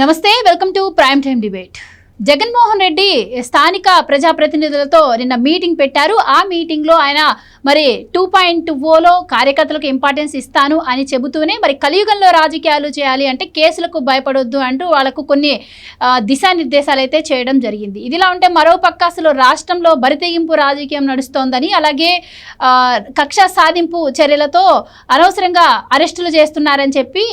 నమస్తే, welcome to prime time debate. Jaganmohan Reddy స్థానిక ప్రజాప్రతినిధులతో నిన్న మీటింగ్ పెట్టారు. ఆ మీటింగ్లో ఆయన మరి 2.0లో కార్యకర్తలకు ఇంపార్టెన్స్ ఇస్తాను అని చెబుతూనే మరి కలియుగంలో రాజకీయాలు చేయాలి అంటే కేసులకు భయపడొద్దు అంటూ వాళ్ళకు కొన్ని దిశానిర్దేశాలు అయితే చేయడం జరిగింది. ఇదిలా ఉంటే మరోపక్క అసలు రాష్ట్రంలో బరితెగింపు రాజకీయం నడుస్తోందని, అలాగే కక్ష సాధింపు చర్యలతో అనవసరంగా అరెస్టులు చేస్తున్నారని చెప్పి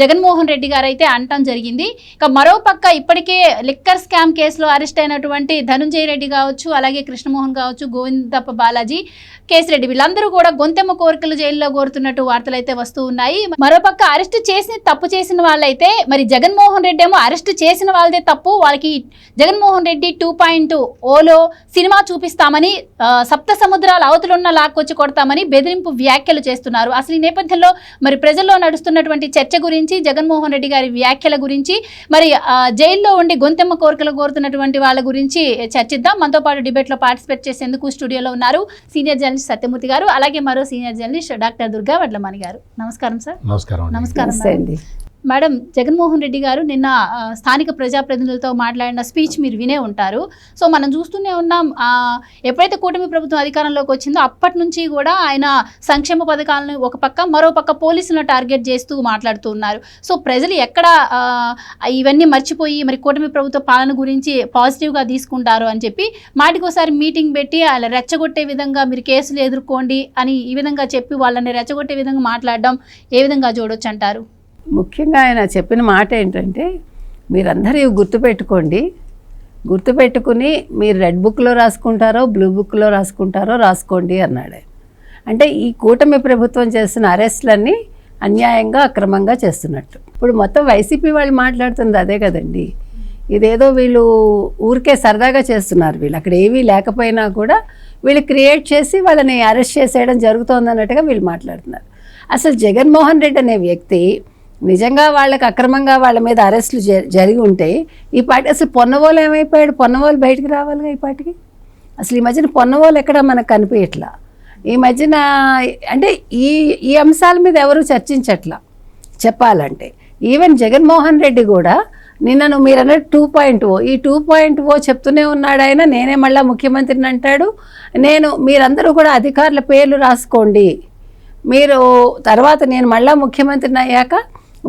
జగన్మోహన్ రెడ్డి గారు అయితే అనటం జరిగింది. ఇక మరోపక్క ఇప్పటికే లిక్కర్ స్కామ్ కేసులో అరెస్ట్ అయినటువంటి ధనుంజయ రెడ్డి కావచ్చు, అలాగే కృష్ణమోహన్ కావచ్చు, గోవిందప్ప బాలాజీ, కేసిరెడ్డి, వీళ్ళందరూ కూడా గొంతెమ్మ కోరికలు జైల్లో కోరుతున్నట్టు వార్తలు అయితే వస్తూ ఉన్నాయి. మరోపక్క అరెస్ట్ చేసి తప్పు చేసిన వాళ్ళైతే మరి జగన్మోహన్ రెడ్డి ఏమో అరెస్ట్ చేసిన వాళ్ళదే తప్పు, వాళ్ళకి జగన్మోహన్ రెడ్డి 2.0లో సినిమా చూపిస్తామని, సప్త సముద్రాల అవతలున్న లాక్కొచ్చి కొడతామని బెదిరింపు వ్యాఖ్యలు చేస్తున్నారు. అసలు ఈ నేపథ్యంలో మరి ప్రజల్లో నడుస్తున్నటువంటి చర్చ గురించి, జగన్మోహన్ రెడ్డి గారి వ్యాఖ్యల గురించి, మరి జైల్లో ఉండి గొంతెమ్మ కోరికలు కోరుతున్నటువంటి వాళ్ళ గురించి చర్చిద్దాం. మనతో పాటు డిబేట్లో పార్టిసిపేట్ చేసేందుకు స్టూడియోలో ఉన్నారు సీనియర్ జర్నలిస్ట్ సత్యమూర్తి గారు, అలాగే మరో senior journalist doctor Durga Vadlamani గారు. నమస్కారం సార్. నమస్కారం అండి. మేడం, జగన్మోహన్ రెడ్డి గారు నిన్న స్థానిక ప్రజాప్రతినిధులతో మాట్లాడిన స్పీచ్ మీరు వినే ఉంటారు. సో మనం చూస్తూనే ఉన్నాం, ఎప్పుడైతే కూటమి ప్రభుత్వం అధికారంలోకి వచ్చిందో అప్పటి నుంచి కూడా ఆయన సంక్షేమ పథకాలను ఒక పక్క, మరో పక్క పోలీసులను టార్గెట్ చేస్తూ మాట్లాడుతూ ఉన్నారు. సో ప్రజలు ఎక్కడ ఇవన్నీ మర్చిపోయి మరి కూటమి ప్రభుత్వ పాలన గురించి పాజిటివ్గా తీసుకుంటారు అని చెప్పి మాటికోసారి మీటింగ్ పెట్టి అలా రెచ్చగొట్టే విధంగా మీరు కేసులు ఎదుర్కోండి అని ఈ విధంగా చెప్పి వాళ్ళని రెచ్చగొట్టే విధంగా మాట్లాడడం ఏ విధంగా చూడొచ్చు అంటారు? ముఖ్యంగా ఆయన చెప్పిన మాట ఏంటంటే, మీరందరూ ఇవి గుర్తుపెట్టుకుని మీరు రెడ్ బుక్లో రాసుకుంటారో బ్లూ బుక్లో రాసుకుంటారో రాసుకోండి అన్నాడు. అంటే ఈ కూటమి ప్రభుత్వం చేస్తున్న అరెస్టులన్నీ అన్యాయంగా అక్రమంగా చేస్తున్నట్టు. ఇప్పుడు మొత్తం వైసీపీ వాళ్ళు మాట్లాడుతుంది అదే కదండి. ఇదేదో వీళ్ళు ఊరికే సరదాగా చేస్తున్నారు, వీళ్ళు అక్కడ ఏవీ లేకపోయినా కూడా వీళ్ళు క్రియేట్ చేసి వాళ్ళని అరెస్ట్ చేసేయడం జరుగుతోంది అన్నట్టుగా వీళ్ళు మాట్లాడుతున్నారు. అసలు జగన్మోహన్ రెడ్డి అనే వ్యక్తి నిజంగా వాళ్ళకి అక్రమంగా వాళ్ళ మీద అరెస్టులు జరిగి ఉంటే ఈ పాటి అసలు పొన్నవోలు ఏమైపోయాడు? పొన్నవోలు బయటికి రావాలిగా ఈ పాటికి. అసలు ఈ మధ్యన పొన్నవోలు ఎక్కడ మనకు కనిపించట్లా. ఈ మధ్యన అంటే ఈ అంశాల మీద ఎవరు చర్చించట్లా చెప్పాలంటే. ఈవెన్ జగన్మోహన్ రెడ్డి కూడా నిన్న మీరు అన్నట్టు 2.0 ఈ 2.0 చెప్తూనే ఉన్నాడు ఆయన. నేనే మళ్ళీ ముఖ్యమంత్రిని అంటాడు. మీరందరూ కూడా అధికారుల పేర్లు రాసుకోండి, మీరు తర్వాత నేను మళ్ళీ ముఖ్యమంత్రిని అయ్యాక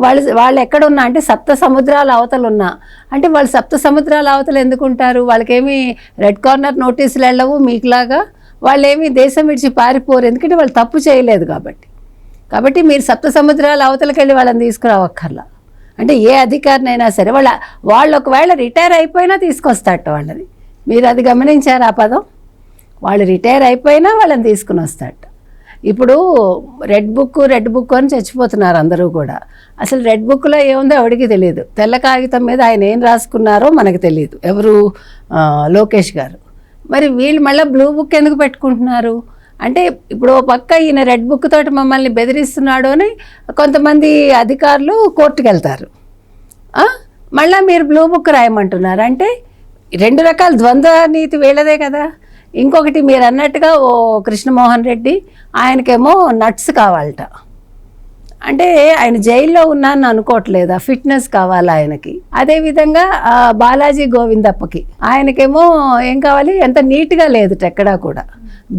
వాళ్ళు ఎక్కడున్నా అంటే సప్త సముద్రాల అవతలు ఉన్నా అంటే వాళ్ళు సప్త సముద్రాల అవతలు ఎందుకుంటారు? వాళ్ళకేమీ రెడ్ కార్నర్ నోటీసులు వెళ్ళవు మీకులాగా. వాళ్ళు ఏమీ దేశం విడిచి పారిపోరు, ఎందుకంటే వాళ్ళు తప్పు చేయలేదు కాబట్టి మీరు సప్త సముద్రాల అవతలకి వెళ్ళి వాళ్ళని తీసుకురావక్కర్లా. అంటే ఏ అధికారినైనా సరే వాళ్ళు ఒకవేళ రిటైర్ అయిపోయినా తీసుకొస్తాట వాళ్ళని. మీరు అది గమనించారు ఆ పదం? వాళ్ళు రిటైర్ అయిపోయినా వాళ్ళని తీసుకుని వస్తాట. ఇప్పుడు రెడ్ బుక్ అని చచ్చిపోతున్నారు అందరూ కూడా. అసలు రెడ్ బుక్లో ఏముందో ఎవరికి తెలియదు. తెల్ల కాగితం మీద ఆయన ఏం రాసుకున్నారో మనకు తెలియదు, ఎవరు లోకేష్ గారు. మరి వీళ్ళు మళ్ళీ బ్లూ బుక్ ఎందుకు పెట్టుకుంటున్నారు అంటే, ఇప్పుడు పక్క ఈయన రెడ్ బుక్ తోటి మమ్మల్ని బెదిరిస్తున్నాడు అని కొంతమంది అధికారులు కోర్టుకు వెళ్తారు. మళ్ళీ మీరు బ్లూ బుక్ రాయమంటున్నారు అంటే రెండు రకాల ద్వంద్వ నీతి వీళ్ళదే కదా. ఇంకొకటి మీరు అన్నట్టుగా కృష్ణమోహన్ రెడ్డి ఆయనకేమో నట్స్ కావాలట. అంటే ఆయన జైల్లో ఉన్నాను అనుకోవట్లేదా, ఫిట్నెస్ కావాలి ఆయనకి. అదేవిధంగా బాలాజీ గోవిందప్పకి ఆయనకేమో ఏం కావాలి, ఎంత నీట్గా లేదు ఎక్కడా కూడా,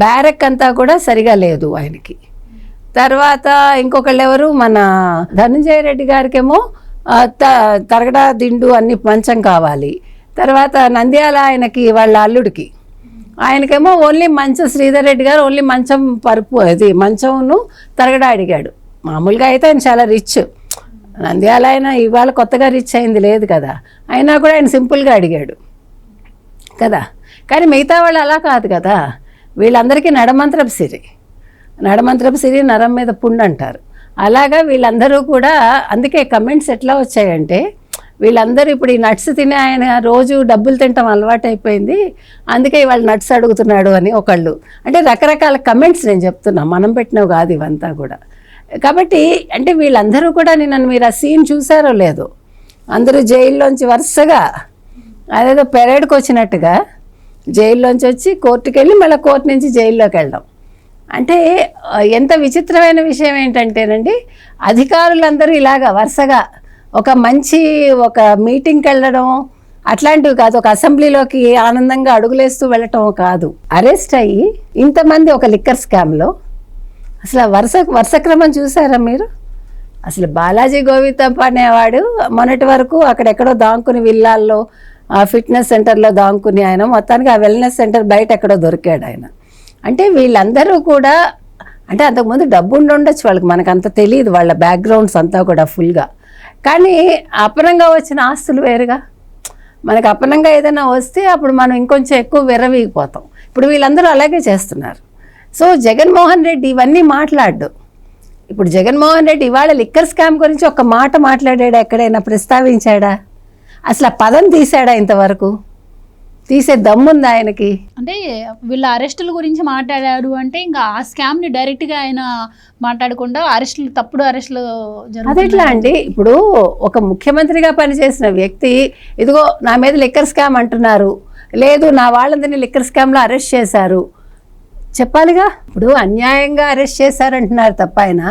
బ్యారెక్ అంతా కూడా సరిగా లేదు ఆయనకి. తర్వాత ఇంకొకళ్ళు ఎవరు, మన ధనుంజయ రెడ్డి గారికేమో తరగడా దిండు అన్ని మంచం కావాలి. తర్వాత నంద్యాల ఆయనకి వాళ్ళ అల్లుడికి ఆయనకేమో ఓన్లీ మంచం, శ్రీధర్ రెడ్డి గారు ఓన్లీ మంచం పరుపు అది మంచంను తరగడా అడిగాడు. మామూలుగా అయితే ఆయన చాలా రిచ్, నంద్యాల ఆయన ఇవాళ కొత్తగా రిచ్ అయింది లేదు కదా, అయినా కూడా ఆయన సింపుల్గా అడిగాడు కదా. కానీ మిగతా వాళ్ళు అలా కాదు కదా, వీళ్ళందరికీ నడమంత్రపు సిరి నరం మీద పుండు అంటారు. అలాగా వీళ్ళందరూ కూడా, అందుకే కమెంట్స్ ఎట్లా వచ్చాయంటే, వీళ్ళందరూ ఇప్పుడు ఈ నట్స్ తినే ఆయన రోజు డబ్బులు తింటాం అలవాటు అయిపోయింది, అందుకే ఇవాళ నట్స్ అడుగుతున్నాడు అని ఒకళ్ళు. అంటే రకరకాల కమెంట్స్ నేను చెప్తున్నా, మనం పెట్టినవి కాదు ఇవంతా కూడా. కాబట్టి అంటే వీళ్ళందరూ కూడా నన్ను మీరు ఆ సీన్ చూసారో లేదో, అందరూ జైల్లోంచి వరుసగా అదేదో పెరేడ్కి వచ్చినట్టుగా జైల్లోంచి వచ్చి కోర్టుకు వెళ్ళి మళ్ళీ కోర్టు నుంచి జైల్లోకి వెళ్ళడం. అంటే ఎంత విచిత్రమైన విషయం ఏంటంటేనండి, అధికారులందరూ ఇలాగా వరుసగా ఒక మంచి ఒక మీటింగ్కి వెళ్ళడం అట్లాంటివి కాదు, ఒక అసెంబ్లీలోకి ఆనందంగా అడుగులేస్తూ వెళ్ళటం కాదు. అరెస్ట్ అయ్యి ఇంతమంది ఒక లిక్కర్ స్కామ్లో అసలు వరుస క్రమం చూసారా మీరు? అసలు బాలాజీ గోవిందప్ప అనేవాడు మొన్నటి వరకు అక్కడెక్కడో దాంకుని విల్లాల్లో ఫిట్నెస్ సెంటర్లో దాంకుని ఆయన మొత్తానికి ఆ వెల్నెస్ సెంటర్ బయట ఎక్కడో దొరికాడు ఆయన. అంటే వీళ్ళందరూ కూడా అంటే అంతకుముందు డబ్బు ఉండొచ్చు వాళ్ళకి, మనకు అంత తెలియదు వాళ్ళ బ్యాక్గ్రౌండ్స్ అంతా కూడా ఫుల్గా. కానీ అపనంగా వచ్చిన ఆస్తులు వేరుగా. మనకు అపనంగా ఏదైనా వస్తే అప్పుడు మనం ఇంకొంచెం ఎక్కువ విర్రవీగిపోతాం. ఇప్పుడు వీళ్ళందరూ అలాగే చేస్తున్నారు. సో జగన్మోహన్ రెడ్డి ఇవన్నీ మాట్లాడు. ఇప్పుడు జగన్మోహన్ రెడ్డి ఇవాళ లిక్కర్ స్కామ్ గురించి ఒక మాట మాట్లాడాడా? ఎక్కడైనా ప్రస్తావించాడా? అసలు ఆ పదం తీసాడా? ఇంతవరకు తీసే దమ్ముంది ఆయనకి? అంటే వీళ్ళ అరెస్టుల గురించి మాట్లాడాడు అంటే ఇంకా ఆ స్కామ్ని డైరెక్ట్గా ఆయన మాట్లాడకుండా అరెస్టులు, తప్పుడు అరెస్టులు అది ఎట్లా అండి? ఇప్పుడు ఒక ముఖ్యమంత్రిగా పనిచేసిన వ్యక్తి ఇదిగో నా మీద లిక్కర్ స్కామ్ అంటున్నారు, లేదు నా వాళ్ళందరినీ లిక్కర్ స్కామ్లో అరెస్ట్ చేశారు చెప్పాలిగా. ఇప్పుడు అన్యాయంగా అరెస్ట్ చేశారంటున్నారు తప్ప ఆయన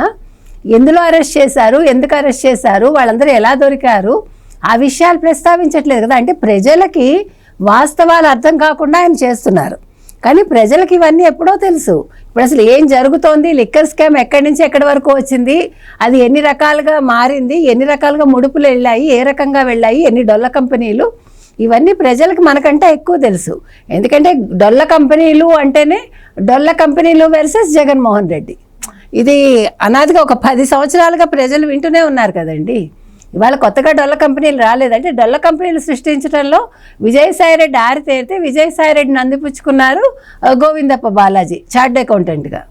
ఎందులో అరెస్ట్ చేశారు, ఎందుకు అరెస్ట్ చేశారు, వాళ్ళందరూ ఎలా దొరికారు, ఆ విషయాలు ప్రస్తావించట్లేదు కదా. అంటే ప్రజలకి వాస్తవాలు అర్థం కాకుండా ఆయన చేస్తున్నారు. కానీ ప్రజలకి ఇవన్నీ ఎప్పుడో తెలుసు. ఇప్పుడు అసలు ఏం జరుగుతోంది, లిక్కర్ స్కామ్ ఎక్కడి నుంచి ఎక్కడి వరకు వచ్చింది, అది ఎన్ని రకాలుగా మారింది, ఎన్ని రకాలుగా ముడుపులు వెళ్ళాయి, ఏ రకంగా వెళ్ళాయి, ఎన్ని డొల్ల కంపెనీలు, ఇవన్నీ ప్రజలకు మనకంటే ఎక్కువ తెలుసు. ఎందుకంటే డొల్ల కంపెనీలు అంటేనే డొల్ల కంపెనీలు వర్సెస్ జగన్మోహన్ రెడ్డి. ఇది అనాదిగా ఒక 10 సంవత్సరాలుగా ప్రజలు వింటూనే ఉన్నారు కదండి. ఇవాళ కొత్తగా డొల్ల కంపెనీలు రాలేదంటే డొల్ల కంపెనీలు సృష్టించడంలో విజయసాయిరెడ్డి ఆరితేరితే విజయసాయిరెడ్డిని అందిపుచ్చుకున్నారు గోవిందప్ప బాలాజీ చార్టెడ్ అకౌంటెంట్గా.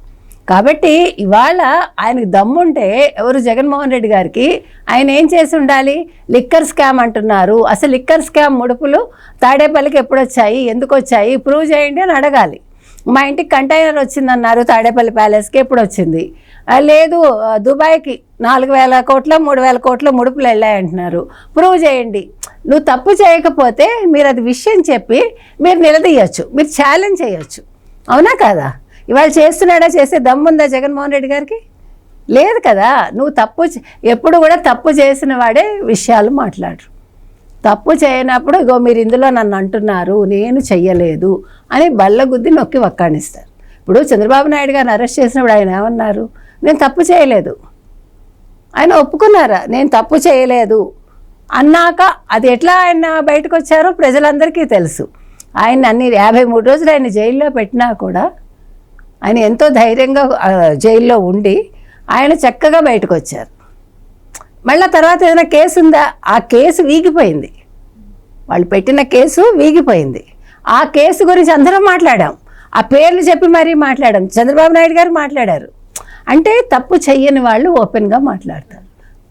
కాబట్టి ఇవాళ ఆయనకు దమ్ముంటే ఎవరు జగన్మోహన్ రెడ్డి గారికి ఆయన ఏం చేసి ఉండాలి? లిక్కర్ స్కామ్ అంటున్నారు, అసలు లిక్కర్ స్కామ్ ముడుపులు తాడేపల్లికి ఎప్పుడు వచ్చాయి, ఎందుకు వచ్చాయి, ప్రూవ్ చేయండి అని అడగాలి. మా ఇంటికి కంటైనర్ వచ్చిందన్నారు తాడేపల్లి ప్యాలెస్కి, ఎప్పుడు వచ్చింది? లేదు దుబాయ్కి 4,000 కోట్ల 3,000 కోట్ల ముడుపులు వెళ్ళాయంటున్నారు, ప్రూవ్ చేయండి. నువ్వు తప్పు చేయకపోతే మీరు అది విషయం చెప్పి మీరు నిలదీయచ్చు, మీరు ఛాలెంజ్ చేయొచ్చు, అవునా కదా? ఇవాళ చేస్తున్నాడా? చేసే దమ్ముందా జగన్మోహన్ రెడ్డి గారికి? లేదు కదా. నువ్వు ఎప్పుడు కూడా తప్పు చేసిన వాడే విషయాలు మాట్లాడరు. తప్పు చేయనప్పుడు ఇగో మీరు ఇందులో నన్ను అంటున్నారు, నేను చెయ్యలేదు అని బల్లగుద్ది నొక్కి వక్కాణిస్తారు. ఇప్పుడు చంద్రబాబు నాయుడు గారిని అరెస్ట్ చేసినప్పుడు ఆయన ఏమన్నారు? నేను తప్పు చేయలేదు. ఆయన ఒప్పుకున్నారా? నేను తప్పు చేయలేదు అన్నాక అది ఎట్లా ఆయన బయటకు వచ్చారో ప్రజలందరికీ తెలుసు. ఆయన అన్ని 53 రోజులు ఆయన జైల్లో పెట్టినా కూడా ఆయన ఎంతో ధైర్యంగా జైల్లో ఉండి ఆయన చక్కగా బయటకు వచ్చారు. మళ్ళీ తర్వాత ఏదైనా కేసు ఉందా? ఆ కేసు వీగిపోయింది, వాళ్ళు పెట్టిన కేసు వీగిపోయింది. ఆ కేసు గురించి అందరం మాట్లాడాం, ఆ పేర్లు చెప్పి మరీ మాట్లాడాం. చంద్రబాబు నాయుడు గారు మాట్లాడారు. అంటే తప్పు చెయ్యని వాళ్ళు ఓపెన్గా మాట్లాడతారు,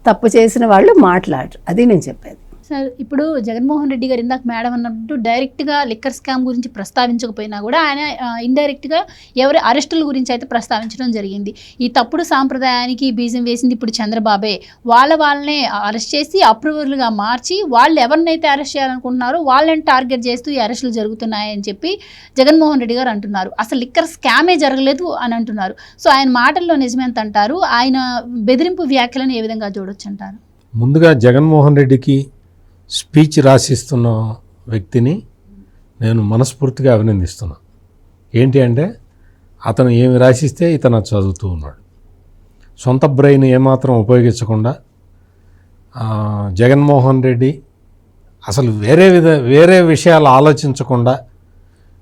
తప్పు చేసిన వాళ్ళు మాట్లాడరు. అది నేను చెప్పేది. సార్ ఇప్పుడు జగన్మోహన్ రెడ్డి గారు ఇందాక మేడం అన్నట్టు డైరెక్ట్గా లిక్కర్ స్కామ్ గురించి ప్రస్తావించకపోయినా కూడా ఆయన ఇండైరెక్ట్గా ఎవరి అరెస్టుల గురించి అయితే ప్రస్తావించడం జరిగింది. ఈ తప్పుడు సాంప్రదాయానికి బీజం వేసింది ఇప్పుడు చంద్రబాబే. వాళ్ళనే అరెస్ట్ చేసి అప్రూవర్లుగా మార్చి వాళ్ళు ఎవరినైతే అరెస్ట్ చేయాలనుకుంటున్నారో వాళ్ళని టార్గెట్ చేస్తూ ఈ అరెస్టులు జరుగుతున్నాయని చెప్పి జగన్మోహన్ రెడ్డి గారు అంటున్నారు. అసలు లిక్కర్ స్కామే జరగలేదు అని అంటున్నారు. సో ఆయన మాటల్లో నిజమేంత అంటారు? ఆయన బెదిరింపు వ్యాఖ్యలను ఏ విధంగా చూడొచ్చు అంటారు? ముందుగా జగన్మోహన్ రెడ్డికి స్పీచ్ రాసిస్తున్న వ్యక్తిని నేను మనస్ఫూర్తిగా అభినందిస్తున్నా. ఏంటి అంటే అతను ఏమి రాసిస్తే ఇతను చదువుతూ ఉన్నాడు. సొంత బ్రెయిన్ ఏమాత్రం ఉపయోగించకుండా జగన్మోహన్ రెడ్డి అసలు వేరే విషయాలు ఆలోచించకుండా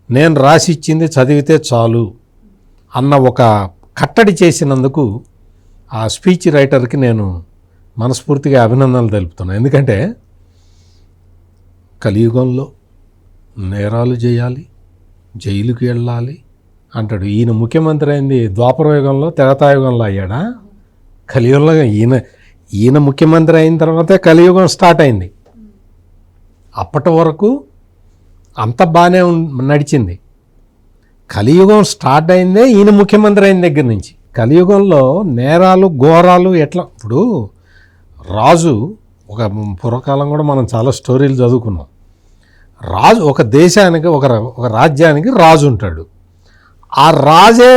నేను రాసిచ్చింది చదివితే చాలు అన్న ఒక కట్టడి చేసినందుకు ఆ స్పీచ్ రైటర్కి నేను మనస్ఫూర్తిగా అభినందనలు తెలుపుతున్నాను. ఎందుకంటే కలియుగంలో నేరాలు చేయాలి, జైలుకి వెళ్ళాలి అంటాడు. ఈయన ముఖ్యమంత్రి అయింది ద్వాపరయుగంలో తెరతాయుగంలో అయ్యాడా? కలియుగంలో ఈయన ముఖ్యమంత్రి అయిన తర్వాతే కలియుగం స్టార్ట్ అయింది. అప్పటి వరకు అంత బాగానే నడిచింది. కలియుగం స్టార్ట్ అయిందే ఈయన ముఖ్యమంత్రి అయిన దగ్గర నుంచి. కలియుగంలో నేరాలు ఘోరాలు ఎట్లా? ఇప్పుడు రాజు ఒక పూర్వకాలం కూడా మనం చాలా స్టోరీలు చదువుకున్నాం. రాజు ఒక దేశానికి ఒక రాజ్యానికి రాజు ఉంటాడు. ఆ రాజే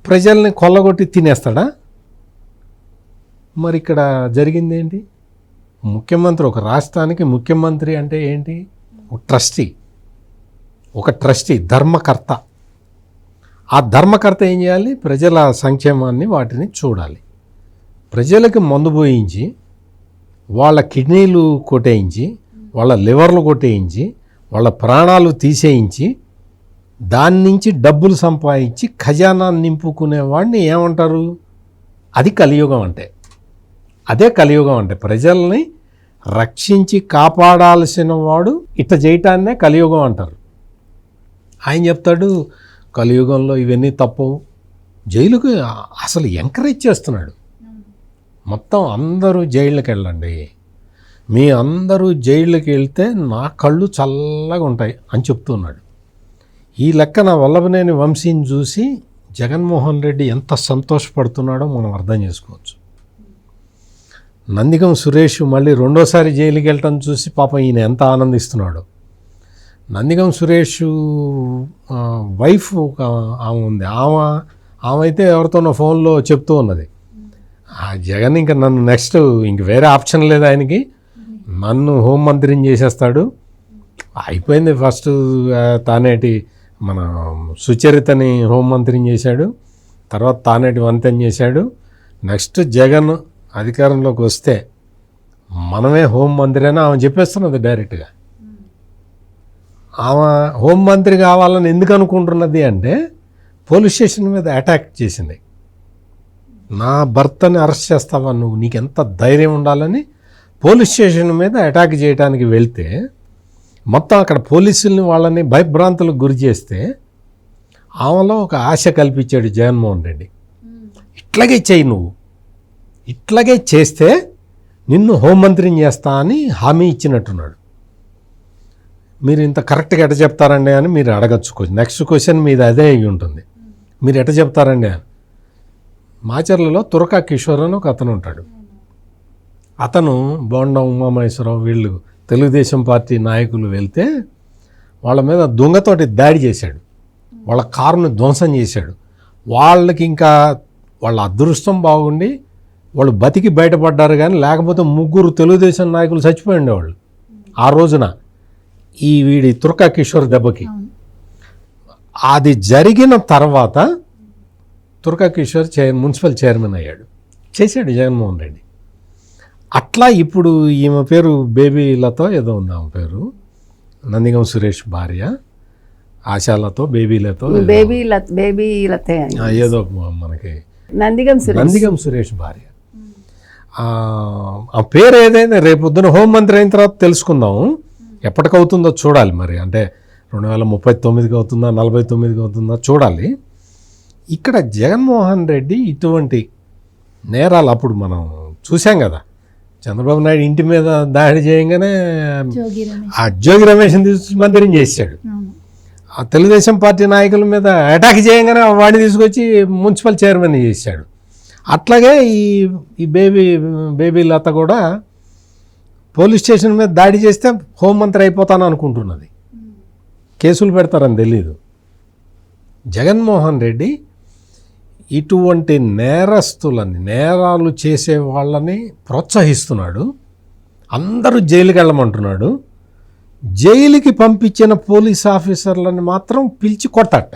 ప్రజల్ని కొల్లగొట్టి తినేస్తాడా? మరి ఇక్కడ జరిగింది ఏంటి? ముఖ్యమంత్రి, ఒక రాష్ట్రానికి ముఖ్యమంత్రి అంటే ఏంటి? ఒక ట్రస్టీ, ధర్మకర్త. ఆ ధర్మకర్త ఏం చేయాలి? ప్రజల సంక్షేమాన్ని వాటిని చూడాలి. ప్రజలకు మందు పోయించి, వాళ్ళ కిడ్నీలు కొట్టేయించి, వాళ్ళ లివర్లు కొట్టేయించి, వాళ్ళ ప్రాణాలు తీసేయించి, దాని నుంచి డబ్బులు సంపాదించి ఖజానా నింపుకునేవాడిని ఏమంటారు? అది కలియుగం అంటే. అదే కలియుగం అంటే. ప్రజల్ని రక్షించి కాపాడాల్సిన వాడు ఇట్ట చేయటాన్నే కలియుగం అంటారు. ఆయన చెప్తాడు కలియుగంలో ఇవన్నీ తప్పవు. జైలుకు అసలు ఎంకరేజ్ చేస్తున్నాడు. మొత్తం అందరూ జైళ్ళకి వెళ్ళండి, మీ అందరూ జైళ్ళకి వెళ్తే నా కళ్ళు చల్లగా ఉంటాయి అని చెప్తున్నాడు. ఈ లెక్కన వల్లభనేని వంశీని చూసి జగన్మోహన్ రెడ్డి ఎంత సంతోషపడుతున్నాడో మనం అర్థం చేసుకోవచ్చు. నందిగం సురేష్ మళ్ళీ రెండోసారి జైలుకి వెళ్ళటం చూసి పాపం ఈయన ఎంత ఆనందిస్తున్నాడు. నందిగం సురేష్ వైఫ్ ఒక ఆమె ఉంది, ఆమె అయితే ఎవరితోనో ఫోన్లో చెప్తూ ఉన్నది, ఆ జగన్ ఇంకా నన్ను నెక్స్ట్ ఇంక వేరే ఆప్షన్ లేదు ఆయనకి, నన్ను హోంమంత్రిని చేసేస్తాడు. అయిపోయింది. ఫస్ట్ తానేటి మన సుచరితని హోంమంత్రిని చేశాడు, తర్వాత తానేటి వంతెన చేశాడు. నెక్స్ట్ జగన్ అధికారంలోకి వస్తే మనమే హోంమంత్రి అని ఆమె చెప్పేస్తున్నది డైరెక్ట్గా. ఆమె హోంమంత్రి కావాలని ఎందుకు అనుకుంటున్నది అంటే పోలీస్ స్టేషన్ మీద అటాక్ చేసింది. నా భర్తని అరెస్ట్ చేస్తావా నువ్వు, నీకెంత ధైర్యం ఉండాలని పోలీస్ స్టేషన్ మీద అటాక్ చేయడానికి వెళ్తే మొత్తం అక్కడ పోలీసుల్ని వాళ్ళని భయభ్రాంతులకు గురి చేస్తే ఆమెలో ఒక ఆశ కల్పించాడు జగన్మోహన్ రెడ్డి. ఇట్లాగే చెయ్యి, నువ్వు ఇట్లాగే చేస్తే నిన్ను హోంమంత్రిని చేస్తా అని హామీ ఇచ్చినట్టున్నాడు. మీరు ఇంత కరెక్ట్గా ఎట చెప్తారండి అని మీరు అడగచ్చు. నెక్స్ట్ క్వశ్చన్ మీది అదే అయి ఉంటుంది, మీరు ఎట చెప్తారండి అని. మాచర్లలో తురకా కిషోర్ అని ఒక అతను ఉంటాడు. అతను బోండా ఉమామహేశ్వరరావు వీళ్ళు తెలుగుదేశం పార్టీ నాయకులు వెళ్తే వాళ్ళ మీద దొంగతోటి దాడి చేశాడు, వాళ్ళ కారును ధ్వంసం చేశాడు. వాళ్ళకి ఇంకా వాళ్ళ అదృష్టం బాగుండి వాళ్ళు బతికి బయటపడ్డారు, కానీ లేకపోతే 3 తెలుగుదేశం నాయకులు చచ్చిపోయి ఉండేవాళ్ళు ఆ రోజున ఈ వీడి తురకా కిషోర్ దెబ్బకి. అది జరిగిన తర్వాత తురకా కిషోర్ మున్సిపల్ చైర్మన్ అయ్యాడు, చేశాడు జగన్మోహన్ రెడ్డి. అట్లా ఇప్పుడు ఈమె పేరు బేబీలతో ఏదో ఉంది, ఆమె పేరు నందిగం సురేష్ భార్య ఆశాలతో బేబీలతో ఏదో మనకి నందిగం సురేష్ భార్య. ఆ పేరు ఏదైనా రేపొద్దున హోంమంత్రి అయిన తర్వాత తెలుసుకుందాము, ఎప్పటికవుతుందో చూడాలి. మరి అంటే 2039కి అవుతుందా 49కి అవుతుందా చూడాలి. ఇక్కడ జగన్మోహన్ రెడ్డి ఇటువంటి నేరాలు అప్పుడు మనం చూసాం కదా, చంద్రబాబు నాయుడు ఇంటి మీద దాడి చేయగానే ఆ జోగి రమేష్ని తీసుకొచ్చి మంత్రిని చేశాడు. ఆ తెలుగుదేశం పార్టీ నాయకుల మీద అటాక్ చేయగానే వాడిని తీసుకొచ్చి మున్సిపల్ చైర్మన్ చేశాడు. అట్లాగే ఈ బేబీ లత కూడా పోలీస్ స్టేషన్ మీద దాడి చేస్తే హోంమంత్రి అయిపోతాను అనుకుంటున్నది. కేసులు పెడతారని తెలీదు. జగన్మోహన్ రెడ్డి ఇటువంటి నేరస్తులని, నేరాలు చేసే వాళ్ళని ప్రోత్సహిస్తున్నాడు. అందరూ జైలుకి వెళ్ళమంటున్నాడు. జైలుకి పంపించిన పోలీస్ ఆఫీసర్లని మాత్రం పిలిచి కొట్టట.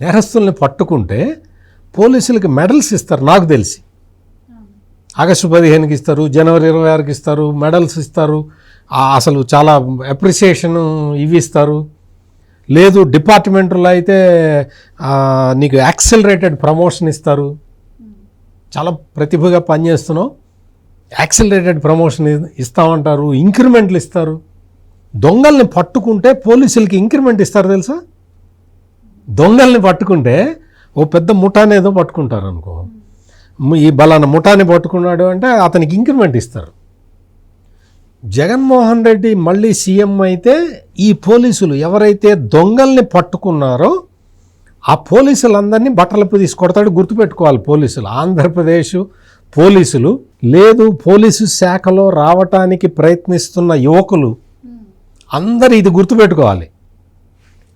నేరస్తుల్ని పట్టుకుంటే పోలీసులకి మెడల్స్ ఇస్తారు, నాకు తెలిసి ఆగస్టు 15కి ఇస్తారు, జనవరి 26కి ఇస్తారు, మెడల్స్ ఇస్తారు, అసలు చాలా అప్రిసియేషన్ ఇవి ఇస్తారు. లేదు డిపార్ట్మెంట్లో అయితే నీకు యాక్సిలరేటెడ్ ప్రమోషన్ ఇస్తారు, చాలా ప్రతిభగా పనిచేస్తున్నావు యాక్సిలరేటెడ్ ప్రమోషన్ ఇస్తామంటారు, ఇంక్రిమెంట్లు ఇస్తారు. దొంగల్ని పట్టుకుంటే పోలీసులకి ఇంక్రిమెంట్ ఇస్తారు తెలుసా. దొంగల్ని పట్టుకుంటే ఓ పెద్ద ముఠానేదో పట్టుకుంటారు అనుకో, ఈ బలాన ముఠాని పట్టుకున్నాడు అంటే అతనికి ఇంక్రిమెంట్ ఇస్తారు. జగన్మోహన్ రెడ్డి మళ్ళీ సీఎం అయితే ఈ పోలీసులు ఎవరైతే దొంగల్ని పట్టుకున్నారో ఆ పోలీసులందరినీ బట్టలపు తీసుకొడతాడు. గుర్తుపెట్టుకోవాలి, పోలీసులు ఆంధ్రప్రదేశ్ పోలీసులు లేదు, పోలీసు శాఖలో రావటానికి ప్రయత్నిస్తున్న యువకులు అందరూ ఇది గుర్తుపెట్టుకోవాలి.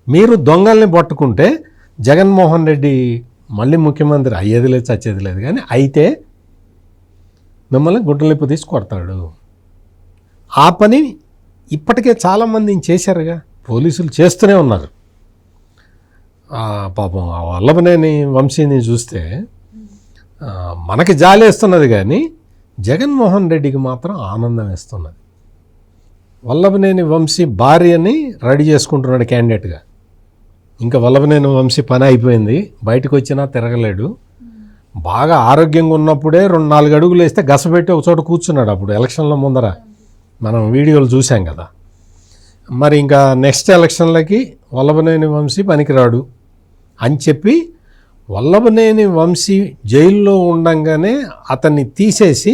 మీరు దొంగల్ని పట్టుకుంటే జగన్మోహన్ రెడ్డి మళ్ళీ ముఖ్యమంత్రి అయ్యేది లేదు, చచ్చేది లేదు, కానీ అయితే మిమ్మల్ని గుడ్డలిప్పు తీసి కొడతాడు. ఆ పని ఇప్పటికే చాలామంది చేశారుగా, పోలీసులు చేస్తూనే ఉన్నారు. పాపం ఆ వల్లభనేని వంశీని చూస్తే మనకి జాలేస్తున్నది, కానీ జగన్మోహన్ రెడ్డికి మాత్రం ఆనందం వేస్తున్నది. వల్లభనేని వంశీ భార్యని రెడీ చేసుకుంటున్నాడు క్యాండిడేట్గా. ఇంకా వల్లభనేని వంశీ పని అయిపోయింది, బయటకు వచ్చినా తిరగలేడు. బాగా ఆరోగ్యంగా ఉన్నప్పుడే 2-4 అడుగులు వేస్తే గసపెట్టి ఒక చోట కూర్చున్నాడు. అప్పుడు ఎలక్షన్ల ముందర మనం వీడియోలు చూసాం కదా. మరి ఇంకా నెక్స్ట్ ఎలక్షన్లకి వల్లభనేని వంశీ పనికిరాడు అని చెప్పి వల్లభనేని వంశీ జైల్లో ఉండంగానే అతన్ని తీసేసి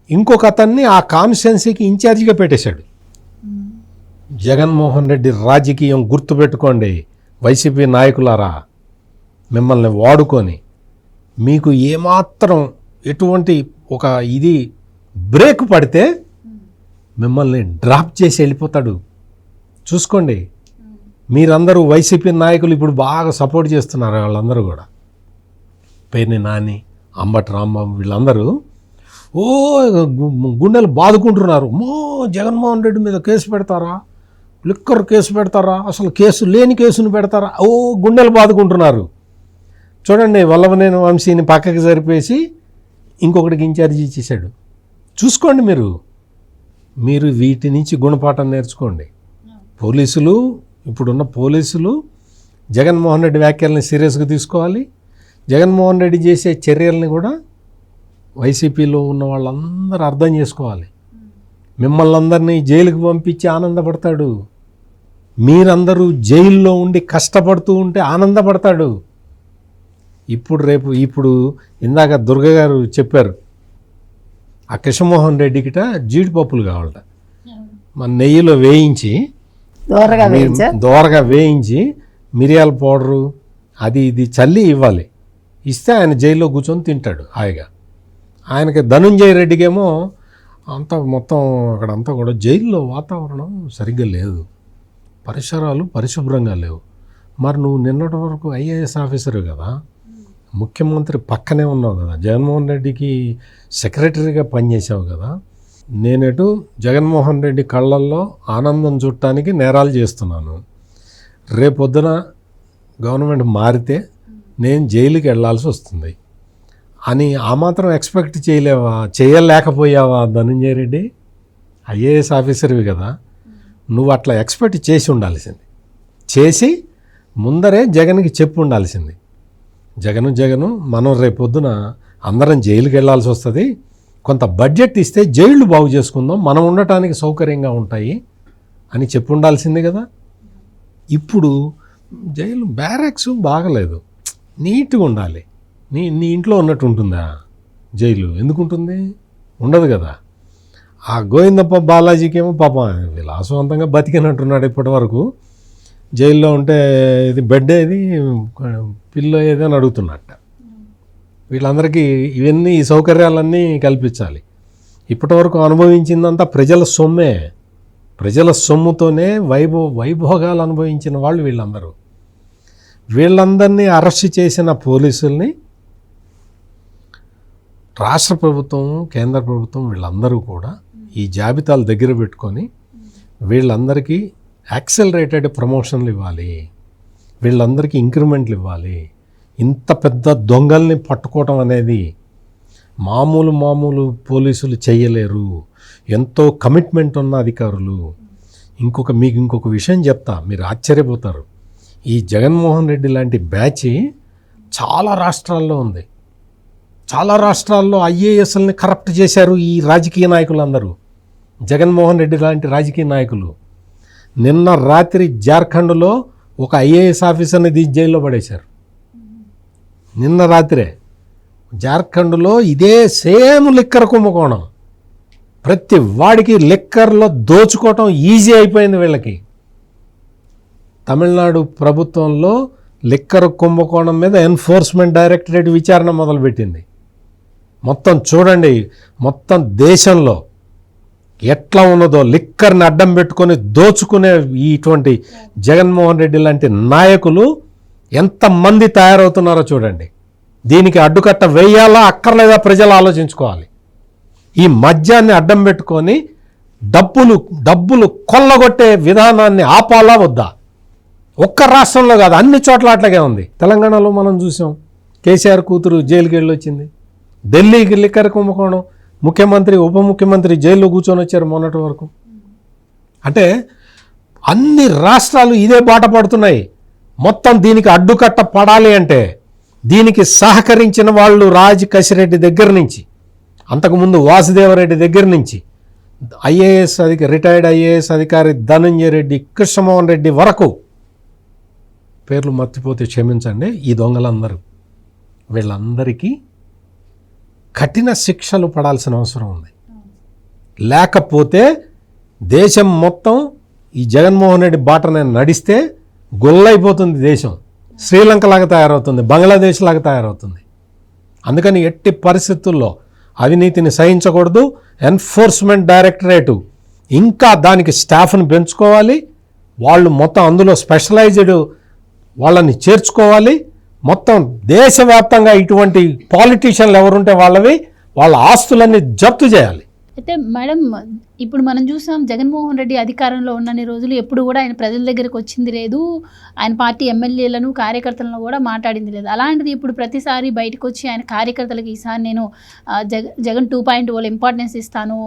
ఇంకొక అతన్ని ఆ కాన్స్టిట్యున్సీకి ఇన్ఛార్జిగా పెట్టేశాడు. జగన్మోహన్ రెడ్డి రాజకీయం గుర్తుపెట్టుకోండి వైసీపీ నాయకులారా, మిమ్మల్ని వాడుకొని మీకు ఏమాత్రం ఎటువంటి ఒక ఇది బ్రేక్ పడితే మిమ్మల్ని డ్రాప్ చేసి వెళ్ళిపోతాడు. చూసుకోండి. మీరందరూ వైసీపీ నాయకులు ఇప్పుడు బాగా సపోర్ట్ చేస్తున్నారు. వాళ్ళందరూ కూడా పేర్ని నాని, అంబటి రాంబాబు వీళ్ళందరూ గుండెలు బాదుకుంటున్నారు. జగన్మోహన్ రెడ్డి మీద కేసు పెడతారా, లిక్కర్ కేసు పెడతారా, అసలు కేసు లేని కేసును పెడతారా, గుండెలు బాదుకుంటున్నారు. చూడండి, వల్లభనేని వంశీని పక్కకి సరిపేసి ఇంకొకటికి ఇన్ఛార్జి ఇచ్చేసాడు. చూసుకోండి, మీరు వీటి నుంచి గుణపాఠం నేర్చుకోండి. పోలీసులు, ఇప్పుడున్న పోలీసులు జగన్మోహన్ రెడ్డి వ్యాఖ్యల్ని సీరియస్గా తీసుకోవాలి. జగన్మోహన్ రెడ్డి చేసే చర్యల్ని కూడా వైసీపీలో ఉన్న వాళ్ళందరూ అర్థం చేసుకోవాలి. మిమ్మల్ని అందరినీ జైలుకి పంపించి ఆనందపడతాడు. మీరందరూ జైల్లో ఉండి కష్టపడుతూ ఉంటే ఆనందపడతాడు. ఇప్పుడు ఇందాక దుర్గ గారు చెప్పారు, ఆ కృష్ణమోహన్ రెడ్డికిట జీడిపప్పులు కావాలట. మన నెయ్యిలో వేయించి దోరగా వేయించి మిరియాల పౌడరు అది ఇది చల్లి ఇవ్వాలి. ఇస్తే ఆయన జైల్లో కూర్చొని తింటాడు హాయిగా. ఆయనకి ధనుంజయ రెడ్డికేమో అంతా మొత్తం అక్కడంతా కూడా జైల్లో వాతావరణం సరిగ్గా లేదు, పరిసరాలు పరిశుభ్రంగా లేవు. మరి నువ్వు నిన్నటి వరకు ఐఏఎస్ ఆఫీసరు కదా, ముఖ్యమంత్రి పక్కనే ఉన్నావు కదా, జగన్మోహన్ రెడ్డికి సెక్రటరీగా పనిచేసావు కదా. నేనెటు జగన్మోహన్ రెడ్డి కళ్ళల్లో ఆనందం చూడటానికి నేరాలు చేస్తున్నాను. రేపొద్దున గవర్నమెంట్ మారితే నేను జైలుకి వెళ్ళాల్సి వస్తుంది అని ఆ మాత్రం ఎక్స్పెక్ట్ చేయలేకపోయావా ధనంజయ రెడ్డి? ఐఏఎస్ ఆఫీసర్వి కదా, నువ్వు అట్లా ఎక్స్పెక్ట్ చేసి ఉండాల్సింది. చేసి ముందరే జగన్కి చెప్పి ఉండాల్సింది. జగను మనం రేపొద్దున అందరం జైలుకి వెళ్ళాల్సి వస్తుంది, కొంత బడ్జెట్ ఇస్తే జైళ్ళు బాగు చేసుకుందాం, మనం ఉండటానికి సౌకర్యంగా ఉంటాయి అని చెప్పి ఉండాల్సింది కదా. ఇప్పుడు జైలు బ్యారక్స్ బాగలేదు, నీట్గా ఉండాలి. నీ ఇంట్లో ఉన్నట్టు ఉంటుందా జైలు? ఎందుకు ఉంటుంది? ఉండదు కదా. ఆ గోవిందప్ప బాలాజీకి ఏమో పాపం విలాసవంతంగా బతికినట్టున్నాడు ఇప్పటి వరకు. జైల్లో ఉంటే ఇది బెడ్ ఏది, పిల్లో ఏది అని అడుగుతున్నట్ట. వీళ్ళందరికీ ఇవన్నీ ఈ సౌకర్యాలన్నీ కల్పించాలి. ఇప్పటి వరకు అనుభవించిందంతా ప్రజల సొమ్మే, ప్రజల సొమ్ముతోనే వైభోగాలు అనుభవించిన వాళ్ళు వీళ్ళందరూ. వీళ్ళందరినీ అరెస్ట్ చేసిన పోలీసుల్ని రాష్ట్ర ప్రభుత్వం, కేంద్ర ప్రభుత్వం వీళ్ళందరూ కూడా ఈ జాబితాలు దగ్గర పెట్టుకొని వీళ్ళందరికీ యాక్సెలరేటెడ్ ప్రమోషన్లు ఇవ్వాలి, వీళ్ళందరికీ ఇంక్రిమెంట్లు ఇవ్వాలి. ఇంత పెద్ద దొంగల్ని పట్టుకోవటం అనేది మామూలు పోలీసులు చేయలేరు, ఎంతో కమిట్మెంట్ ఉన్న అధికారులు. మీకు ఇంకొక విషయం చెప్తా, మీరు ఆశ్చర్యపోతారు. ఈ జగన్మోహన్ రెడ్డి లాంటి బ్యాచ్ చాలా రాష్ట్రాల్లో ఉంది. చాలా రాష్ట్రాల్లో ఐఏఎస్ఎల్ని కరప్ట్ చేశారు ఈ రాజకీయ నాయకులందరూ, జగన్మోహన్ రెడ్డి లాంటి రాజకీయ నాయకులు. నిన్న రాత్రి జార్ఖండ్లో ఒక ఐఏఎస్ ఆఫీసర్ని తీసి జైల్లో పడేశారు. నిన్న రాత్రే జార్ఖండ్లో ఇదే సేమ్ లిక్కర్ కుంభకోణం. ప్రతి వాడికి లిక్కర్లో దోచుకోవటం ఈజీ అయిపోయింది వీళ్ళకి. తమిళనాడు ప్రభుత్వంలో లిక్కర్ కుంభకోణం మీద ఎన్ఫోర్స్మెంట్ డైరెక్టరేట్ విచారణ మొదలుపెట్టింది. మొత్తం చూడండి, మొత్తం దేశంలో ఎట్లా ఉన్నదో లిక్కర్ని అడ్డం పెట్టుకొని దోచుకునే ఇటువంటి జగన్మోహన్ రెడ్డి లాంటి నాయకులు ఎంతమంది తయారవుతున్నారో చూడండి. దీనికి అడ్డుకట్ట వేయాలా అక్కర్లేదా ప్రజలు ఆలోచించుకోవాలి. ఈ మద్యాన్ని అడ్డం పెట్టుకొని డబ్బులు కొల్లగొట్టే విధానాన్ని ఆపాలా వద్దా? ఒక్క రాష్ట్రంలో కాదు, అన్ని చోట్ల అట్లాగే ఉంది. తెలంగాణలో మనం చూసాం, కేసీఆర్ కూతురు జైలుకి వెళ్ళి వచ్చింది. ఢిల్లీకి లిక్కర్ కుంభకోణం, ముఖ్యమంత్రి ఉప ముఖ్యమంత్రి జైల్లో కూర్చొని వచ్చారు మొన్నటి వరకు. అంటే అన్ని రాష్ట్రాలు ఇదే బాట పడుతున్నాయి. మొత్తం దీనికి అడ్డుకట్ట పడాలి అంటే దీనికి సహకరించిన వాళ్ళు రాజ్ కసిరెడ్డి దగ్గర నుంచి, అంతకుముందు వాసుదేవరెడ్డి దగ్గర నుంచి, రిటైర్డ్ ఐఏఎస్ అధికారి ధనంజయ రెడ్డి, కృష్ణమోహన్ రెడ్డి వరకు, పేర్లు మర్చిపోతే క్షమించండి, ఈ దొంగలందరూ, వీళ్ళందరికీ కఠిన శిక్షలు పడాల్సిన అవసరం ఉంది. లేకపోతే దేశం మొత్తం ఈ జగన్మోహన్ రెడ్డి బాటనే నడిస్తే గొల్లైపోతుంది దేశం. శ్రీలంక లాగా తయారవుతుంది, బంగ్లాదేశ్ లాగా తయారవుతుంది. అందుకని ఎట్టి పరిస్థితుల్లో అవినీతిని సహించకూడదు. ఎన్ఫోర్స్మెంట్ డైరెక్టరేటు ఇంకా దానికి స్టాఫ్ను పెంచుకోవాలి. వాళ్ళు మొత్తం అందులో స్పెషలైజ్డ్ వాళ్ళని చేర్చుకోవాలి. మొత్తం దేశవ్యాప్తంగా ఇటువంటి పాలిటీషియన్లు ఎవరుంటే వాళ్ళ ఆస్తులన్నీ జప్తు చేయాలి. అయితే మేడం, ఇప్పుడు మనం చూసాం జగన్మోహన్ రెడ్డి అధికారంలో ఉన్నన్ని రోజులు ఎప్పుడు కూడా ఆయన ప్రజల దగ్గరకు వచ్చింది లేదు, ఆయన పార్టీ ఎమ్మెల్యేలను కార్యకర్తలను కూడా మాట్లాడింది లేదు. అలాంటిది ఇప్పుడు ప్రతిసారి బయటకు వచ్చి ఆయన కార్యకర్తలకు ఈసారి నేను జగన్ 2.0 ఇంపార్టెన్స్ ఇస్తాను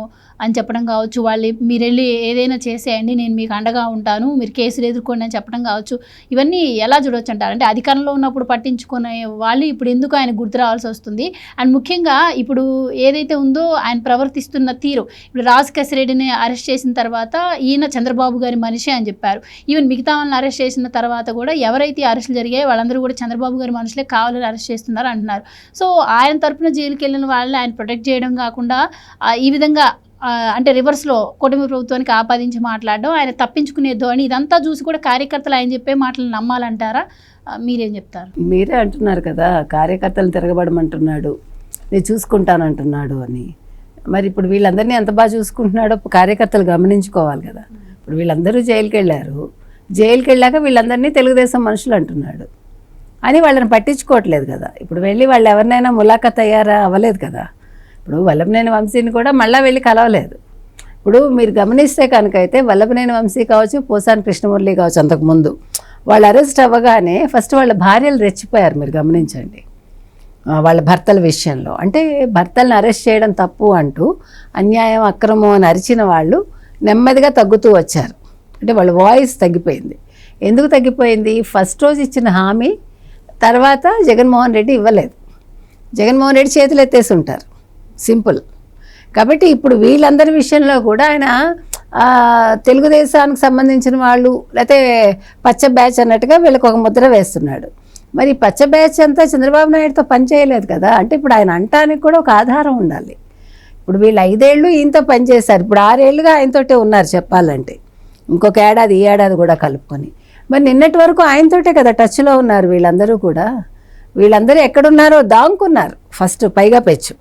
అని చెప్పడం కావచ్చు, మీరు వెళ్ళి ఏదైనా చేసేయండి, నేను మీకు అండగా ఉంటాను, మీరు కేసులు ఎదుర్కోండి అని చెప్పడం కావచ్చు, ఇవన్నీ ఎలా చూడవచ్చు అంటారు? అంటే అధికారంలో ఉన్నప్పుడు పట్టించుకునే వాళ్ళు ఇప్పుడు ఎందుకు ఆయన గుర్తు రావాల్సి వస్తుంది? అండ్ ముఖ్యంగా ఇప్పుడు ఏదైతే ఉందో ఆయన ప్రవర్తిస్తున్న తీరు, ఇప్పుడు రాజ్ కసిరెడ్డిని అరెస్ట్ చేసిన తర్వాత ఈయన చంద్రబాబు గారి మనిషి అని చెప్పారు. ఈవెన్ మిగతా వాళ్ళని అరెస్ట్ చేసిన తర్వాత కూడా ఎవరైతే అరెస్టులు జరిగాయో వాళ్ళందరూ కూడా చంద్రబాబు గారి మనుషులే కావాలని అరెస్ట్ చేస్తున్నారు అంటున్నారు. సో ఆయన తరఫున జైలుకి వెళ్ళిన వాళ్ళని ఆయన ప్రొటెక్ట్ చేయడం కాకుండా ఈ విధంగా అంటే రివర్స్లో కూటమి ప్రభుత్వానికి ఆపాదించి మాట్లాడడం, ఆయన తప్పించుకునే ధోరణి, ఇదంతా చూసి కూడా కార్యకర్తలు ఆయన చెప్పే మాటలు నమ్మాలంటారా? మీరేం చెప్తారు? మీరే అంటున్నారు కదా, కార్యకర్తలు తిరగబడమంటున్నాడు, నేను చూసుకుంటానంటున్నాడు అని. మరి ఇప్పుడు వీళ్ళందరినీ ఎంత బాగా చూసుకుంటున్నాడో కార్యకర్తలు గమనించుకోవాలి కదా. ఇప్పుడు వీళ్ళందరూ జైలుకి వెళ్ళారు, జైలుకి వెళ్ళాక వీళ్ళందరినీ తెలుగుదేశం మనుషులు అంటున్నాడు అని వాళ్ళని పట్టించుకోవట్లేదు కదా. ఇప్పుడు వెళ్ళి వాళ్ళు ఎవరినైనా ములాఖత్ అయ్యారా? అవ్వలేదు కదా. ఇప్పుడు వల్లభనేని వంశీని కూడా మళ్ళీ వెళ్ళి కలవలేదు. ఇప్పుడు మీరు గమనిస్తే కనుక అయితే వల్లభనేని వంశీ కావచ్చు, పోసాని కృష్ణమురళి కావచ్చు, అంతకుముందు వాళ్ళు అరెస్ట్ అవ్వగానే ఫస్ట్ వాళ్ళ భార్యలు రెచ్చిపోయారు. మీరు గమనించండి, వాళ్ళ భర్తల విషయంలో. అంటే భర్తలను అరెస్ట్ చేయడం తప్పు అంటూ అన్యాయం అక్రమం అని అరిచిన వాళ్ళు నెమ్మదిగా తగ్గుతూ వచ్చారు. అంటే వాళ్ళ వాయిస్ తగ్గిపోయింది. ఎందుకు తగ్గిపోయింది? ఫస్ట్ రోజు ఇచ్చిన హామీ తర్వాత జగన్మోహన్ రెడ్డి ఇవ్వలేదు. జగన్మోహన్ రెడ్డి చేతులు ఎత్తేసి ఉంటారు, సింపుల్. కాబట్టి ఇప్పుడు వీళ్ళందరి విషయంలో కూడా ఆయన తెలుగుదేశానికి సంబంధించిన వాళ్ళు లేకపోతే పచ్చ బ్యాచ్ అన్నట్టుగా వీళ్ళకి ఒక ముద్ర వేస్తున్నాడు. మరి పచ్చ బ్యాచ్ అంతా చంద్రబాబు నాయుడుతో పనిచేయలేదు కదా. అంటే ఇప్పుడు ఆయన అంటానికి కూడా ఒక ఆధారం ఉండాలి. ఇప్పుడు వీళ్ళు 5 ఏళ్ళు ఈయనతో పనిచేశారు, ఇప్పుడు 6 ఏళ్ళుగా ఆయనతోటే ఉన్నారు చెప్పాలంటే, ఇంకొక ఏడాది ఈ ఏడాది కూడా కలుపుకొని. మరి నిన్నటి వరకు ఆయనతోటే కదా టచ్లో ఉన్నారు వీళ్ళందరూ కూడా. వీళ్ళందరూ ఎక్కడున్నారో దాంకున్నారు ఫస్ట్, పైగా పెచ్చు.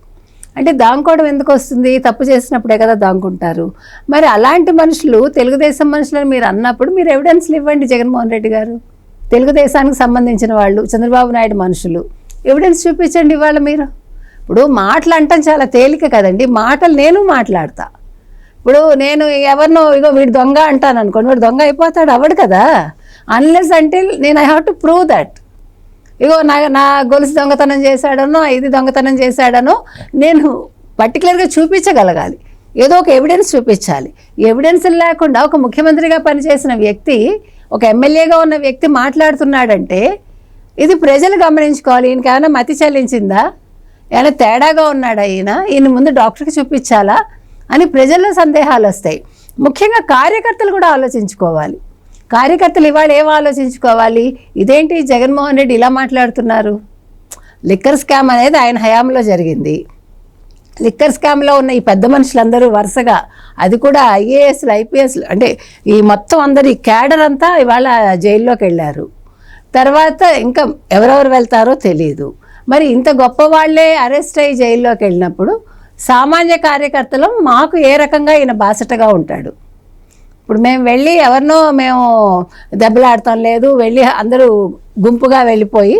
అంటే దాంకోవడం ఎందుకు వస్తుంది? తప్పు చేసినప్పుడే కదా దాంకుంటారు. మరి అలాంటి మనుషులు తెలుగుదేశం మనుషులని మీరు అన్నప్పుడు మీరు ఎవిడెన్స్లు ఇవ్వండి. జగన్మోహన్ రెడ్డి గారు తెలుగుదేశానికి సంబంధించిన వాళ్ళు, చంద్రబాబు నాయుడు మనుషులు, ఎవిడెన్స్ చూపించండి ఇవాళ మీరు. ఇప్పుడు మాటలు అంటాం చాలా తేలిక కదండి, మాటలు నేను మాట్లాడతా. ఇప్పుడు నేను ఎవరినో ఇగో వీడు దొంగ అంటాను అనుకోండి, వీడు దొంగ అయిపోతాడు అవ్వడు కదా. అన్లెస్ అంటే నేను I have to prove that. ఇగో నా గొలుసు దొంగతనం చేశాడనో ఇది దొంగతనం చేశాడనో నేను పర్టికులర్గా చూపించగలగాలి, ఏదో ఒక ఎవిడెన్స్ చూపించాలి. ఎవిడెన్స్ లేకుండా ఒక ముఖ్యమంత్రిగా పనిచేసిన వ్యక్తి, ఒక ఎమ్మెల్యేగా ఉన్న వ్యక్తి మాట్లాడుతున్నాడంటే ఇది ప్రజలు గమనించుకోవాలి. ఈయనకి ఏమైనా మతి చెల్లించిందా, ఏమైనా తేడాగా ఉన్నాడా, ఈయన ముందు డాక్టర్కి చూపించాలా అని ప్రజల్లో సందేహాలు వస్తాయి. ముఖ్యంగా కార్యకర్తలు కూడా ఆలోచించుకోవాలి. కార్యకర్తలు ఇవాళ ఏం ఆలోచించుకోవాలి? ఇదేంటి జగన్మోహన్ రెడ్డి ఇలా మాట్లాడుతున్నారు? లిక్కర్ స్కామ్ అనేది ఆయన హయాంలో జరిగింది. లిక్కర్ స్కామ్లో ఉన్న ఈ పెద్ద మనుషులందరూ వరుసగా, అది కూడా ఐఏఎస్లు ఐపీఎస్లు, అంటే ఈ మొత్తం అందరు ఈ క్యాడర్ అంతా ఇవాళ జైల్లోకి వెళ్ళారు. తర్వాత ఇంకా ఎవరెవరు వెళ్తారో తెలియదు. మరి ఇంత గొప్ప వాళ్ళే అరెస్ట్ అయ్యి జైల్లోకి వెళ్ళినప్పుడు సామాన్య కార్యకర్తలు మాకు ఏ రకంగా ఈయన బాసటగా ఉంటాడు? ఇప్పుడు మేము వెళ్ళి ఎవరినో మేము దెబ్బలాడతాం లేదు, వెళ్ళి అందరూ గుంపుగా వెళ్ళిపోయి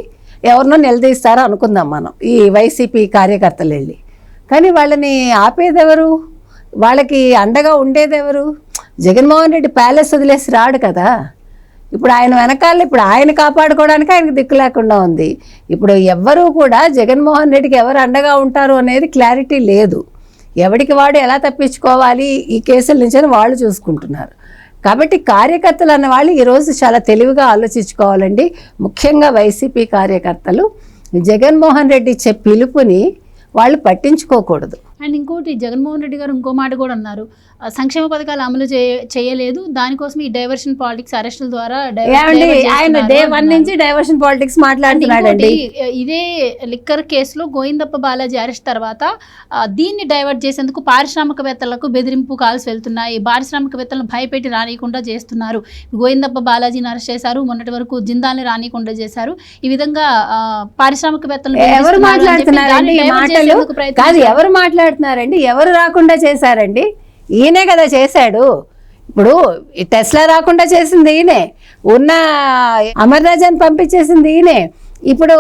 ఎవరినో నిలదీస్తారో అనుకుందాం మనం, ఈ వైసీపీ కార్యకర్తలు వెళ్ళి. కానీ వాళ్ళని ఆపేదెవరు, వాళ్ళకి అండగా ఉండేదెవరు? జగన్మోహన్ రెడ్డి ప్యాలెస్ వదిలేసి రాడు కదా. ఇప్పుడు ఆయన వెనకాల ఇప్పుడు ఆయన కాపాడుకోవడానికి ఆయనకు దిక్కు లేకుండా ఉంది. ఇప్పుడు ఎవ్వరూ కూడా జగన్మోహన్ రెడ్డికి ఎవరు అండగా ఉంటారు అనేది క్లారిటీ లేదు. ఎవడికి వాడు ఎలా తప్పించుకోవాలి ఈ కేసుల నుంచి అని వాళ్ళు చూసుకుంటున్నారు. కాబట్టి కార్యకర్తలు అన్న వాళ్ళు ఈరోజు చాలా తెలివిగా ఆలోచించుకోవాలండి. ముఖ్యంగా వైసీపీ కార్యకర్తలు జగన్మోహన్ రెడ్డి ఇచ్చే పిలుపుని వాళ్ళు పట్టించుకోకూడదు. అండ్ ఇంకోటి జగన్మోహన్ రెడ్డి గారు ఇంకో మాట కూడా అన్నారు, సంక్షేమ పథకాలు అమలు చేయలేదు, దానికోసం ఈ డైవర్షన్ పాలిటిక్స్ అరెస్టుల ద్వారా ఆయన డే 1 నుంచి డైవర్షన్ పాలిటిక్స్ మాట్లాడుతున్నాడండి. ఇదే లిక్కర్ కేసులో గోవిందప్ప బాలాజీ అరెస్ట్ తర్వాత దీన్ని డైవర్ట్ చేసేందుకు పారిశ్రామికవేత్తలకు బెదిరింపు కాల్స్ వెళ్తున్నాయి, పారిశ్రామికవేత్తలను భయపెట్టి రానియకుండా చేస్తున్నారు. గోవిందప్ప బాలాజీని అరెస్ట్ చేశారు, మొన్నటి వరకు జిందాల్ని రానియకుండా చేశారు. ఈ విధంగా పారిశ్రామికవేత్తలు ఎవరు మాట్లాడుతున్నారండి ఈ మాటలు? కాదు, ఎవరు మాట్లాడుతున్నారండి? ఎవరు రాకుండా చేశారండి? ఈయనే కదా చేశాడు. ఇప్పుడు టెస్లా రాకుండా చేసింది ఈయనే, ఉన్న అమర్రాజాన్ని పంపించేసింది ఈయనే. ఇప్పుడు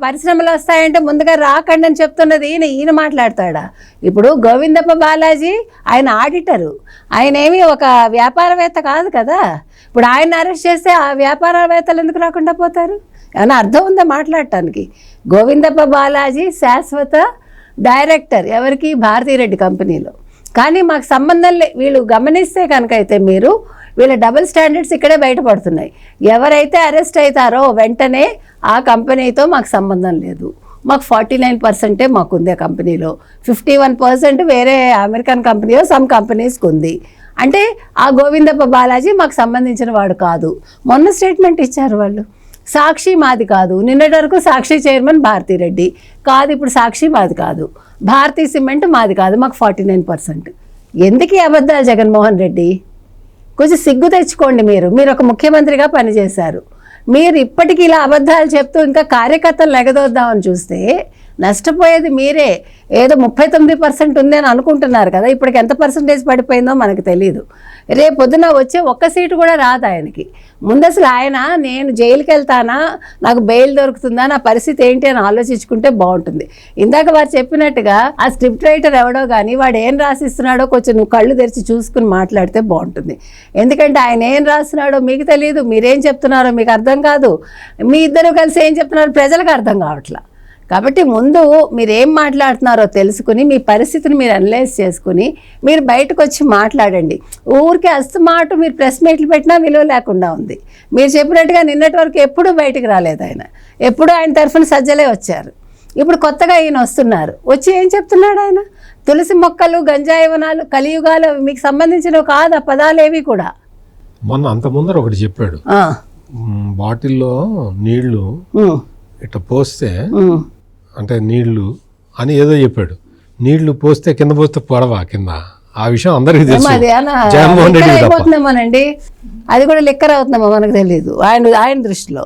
పరిశ్రమలు వస్తాయంటే ముందుగా రాకండి అని చెప్తున్నది ఈయన మాట్లాడతాడా? ఇప్పుడు గోవిందప్ప బాలాజీ ఆయన ఆడిటరు, ఆయన ఏమి ఒక వ్యాపారవేత్త కాదు కదా. ఇప్పుడు ఆయన అరెస్ట్ చేస్తే ఆ వ్యాపారవేత్తలు ఎందుకు రాకుండా పోతారు? ఏమైనా అర్థం ఉందా మాట్లాడటానికి? గోవిందప్ప బాలాజీ శాశ్వత డైరెక్టర్ ఎవరికి? భారతీరెడ్డి కంపెనీలో. కానీ మాకు సంబంధం వీళ్ళు గమనిస్తే కనుక అయితే మీరు వీళ్ళ డబుల్ స్టాండర్డ్స్ ఇక్కడే బయటపడుతున్నాయి. ఎవరైతే అరెస్ట్ అవుతారో వెంటనే ఆ కంపెనీతో మాకు సంబంధం లేదు, మాకు 49% మాకుంది ఆ కంపెనీలో, 51% వేరే అమెరికన్ కంపెనీలో సమ్ కంపెనీస్కి ఉంది. అంటే ఆ గోవిందప్ప బాలాజీ మాకు సంబంధించిన వాడు కాదు. మొన్న స్టేట్మెంట్ ఇచ్చారు వాళ్ళు, సాక్షి మాది కాదు. నిన్నటి వరకు సాక్షి చైర్మన్ భారతీరెడ్డి కాదు, ఇప్పుడు సాక్షి మాది కాదు, భారతీ సిమెంట్ మాది కాదు, మాకు 49%. ఎందుకు ఈ అబద్ధాలు జగన్మోహన్ రెడ్డి? కొంచెం సిగ్గు తెచ్చుకోండి. మీరు ఒక ముఖ్యమంత్రిగా పనిచేశారు. మీరు ఇప్పటికీ ఇలా అబద్ధాలు చెప్తూ ఇంకా కార్యకర్తలు ఎగదొద్దామని చూస్తే నష్టపోయేది మీరే. ఏదో 39% ఉంది అని అనుకుంటున్నారు కదా, ఇప్పటికి ఎంత పర్సంటేజ్ పడిపోయిందో మనకు తెలియదు. రేపు పొద్దున వచ్చే ఒక్క సీటు కూడా రాదు ఆయనకి. ముందు అసలు ఆయన నేను జైలుకి వెళ్తానా, నాకు బెయిల్ దొరుకుతుందా, నా పరిస్థితి ఏంటి అని ఆలోచించుకుంటే బాగుంటుంది. ఇందాక వారు చెప్పినట్టుగా ఆ స్క్రిప్ట్ రైటర్ ఎవడో కానీ వాడు ఏం రాసిస్తున్నాడో కొంచెం నువ్వు కళ్ళు తెరిచి చూసుకుని మాట్లాడితే బాగుంటుంది. ఎందుకంటే ఆయన ఏం రాస్తున్నాడో మీకు తెలియదు, మీరేం చెప్తున్నారో మీకు అర్థం కాదు, మీ ఇద్దరు కలిసి ఏం చెప్తున్నారో ప్రజలకు అర్థం కావట్లా. కాబట్టి ముందు మీరు ఏం మాట్లాడుతున్నారో తెలుసుకుని మీ పరిస్థితిని మీరు అనలైజ్ చేసుకుని మీరు బయటకు వచ్చి మాట్లాడండి. ఊరికే అస్తమాటు మీరు ప్రెస్ మీట్లు పెట్టినా విలువ లేకుండా ఉంది. మీరు చెప్పినట్టుగా నిన్నటి వరకు ఎప్పుడూ బయటకు రాలేదు ఆయన, ఎప్పుడూ ఆయన తరఫున సజ్జలే వచ్చారు. ఇప్పుడు కొత్తగా ఈయన వస్తున్నారు, వచ్చి ఏం చెప్తున్నాడు ఆయన? తులసి మొక్కలు, గంజాయి వనాలు, కలియుగాలు మీకు సంబంధించినవి కాదు ఆ పదాలేవి కూడా. మొన్న అంత ముందర ఒకటి చెప్పాడు, బాటిల్లో నీళ్లు ఇట్లా పోస్తే అంటే నీళ్లు అని ఏదో చెప్పాడు, నీళ్లు పోస్తే కింద పోస్తే పొడవా కింద. ఆ విషయం అందరికీ తెలుసు, జగన్మోహన్ రెడ్డి అయిపోతున్నామనండి. అది కూడా లిక్కర్ అవుతున్నామో మనకు తెలియదు ఆయన దృష్టిలో.